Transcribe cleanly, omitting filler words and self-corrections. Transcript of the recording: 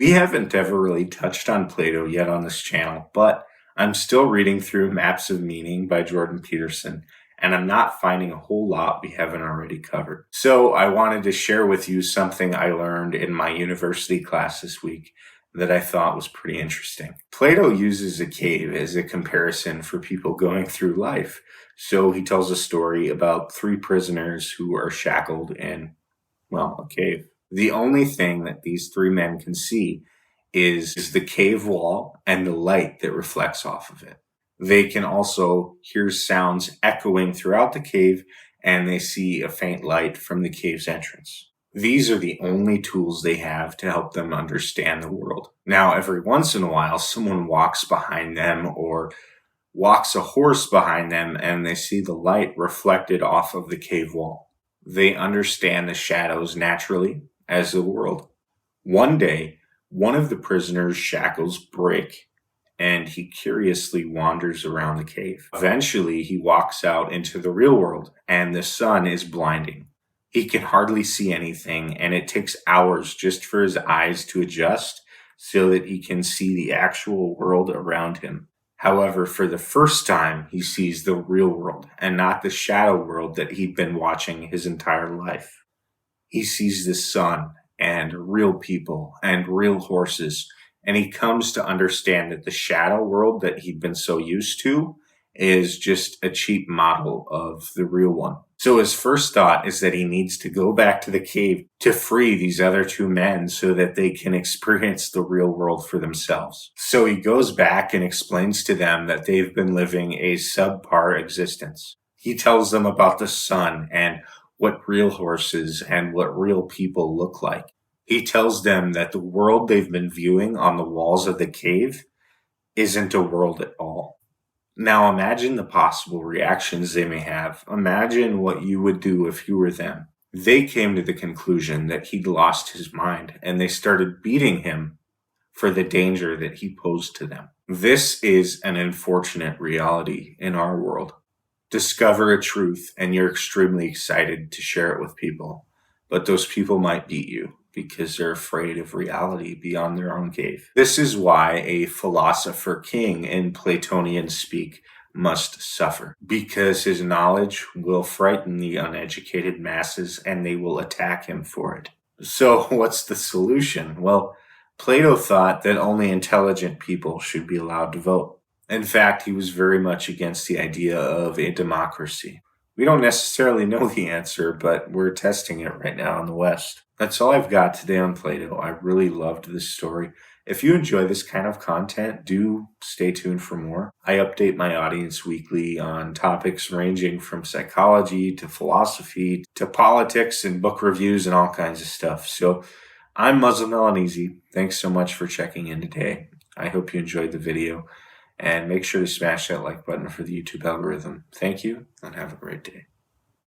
We haven't ever really touched on Plato yet on this channel, but I'm still reading through Maps of Meaning by Jordan Peterson, and I'm not finding a whole lot we haven't already covered. So I wanted to share with you something I learned in my university class this week that I thought was pretty interesting. Plato uses a cave as a comparison for people going through life. So he tells a story about three prisoners who are shackled in, well, a cave. The only thing that these three men can see is the cave wall and the light that reflects off of it. They can also hear sounds echoing throughout the cave, and they see a faint light from the cave's entrance. These are the only tools they have to help them understand the world. Now, every once in a while, someone walks behind them or walks a horse behind them, and they see the light reflected off of the cave wall. They understand the shadows naturally as the world. One day, one of the prisoners' shackles break, and he curiously wanders around the cave. Eventually, he walks out into the real world, and the sun is blinding. He can hardly see anything, and it takes hours just for his eyes to adjust so that he can see the actual world around him. However, for the first time, he sees the real world and not the shadow world that he'd been watching his entire life. He sees the sun and real people and real horses, and he comes to understand that the shadow world that he'd been so used to is just a cheap model of the real one. So his first thought is that he needs to go back to the cave to free these other two men so that they can experience the real world for themselves. So he goes back and explains to them that they've been living a subpar existence. He tells them about the sun and what real horses and what real people look like. He tells them that the world they've been viewing on the walls of the cave isn't a world at all. Now imagine the possible reactions they may have. Imagine what you would do if you were them. They came to the conclusion that he'd lost his mind, and they started beating him for the danger that he posed to them. This is an unfortunate reality in our world. Discover a truth, and you're extremely excited to share it with people, but those people might beat you because they're afraid of reality beyond their own cave. This is why a philosopher king in Platonian speak must suffer, because his knowledge will frighten the uneducated masses and they will attack him for it. So what's the solution? Well, Plato thought that only intelligent people should be allowed to vote. In fact, he was very much against the idea of a democracy. We don't necessarily know the answer, but we're testing it right now in the West. That's all I've got today on Plato. I really loved this story. If you enjoy this kind of content, do stay tuned for more. I update my audience weekly on topics ranging from psychology to philosophy to politics and book reviews and all kinds of stuff. So I'm Muslim Melanezy. Thanks so much for checking in today. I hope you enjoyed the video. And make sure to smash that like button for the YouTube algorithm. Thank you, and have a great day.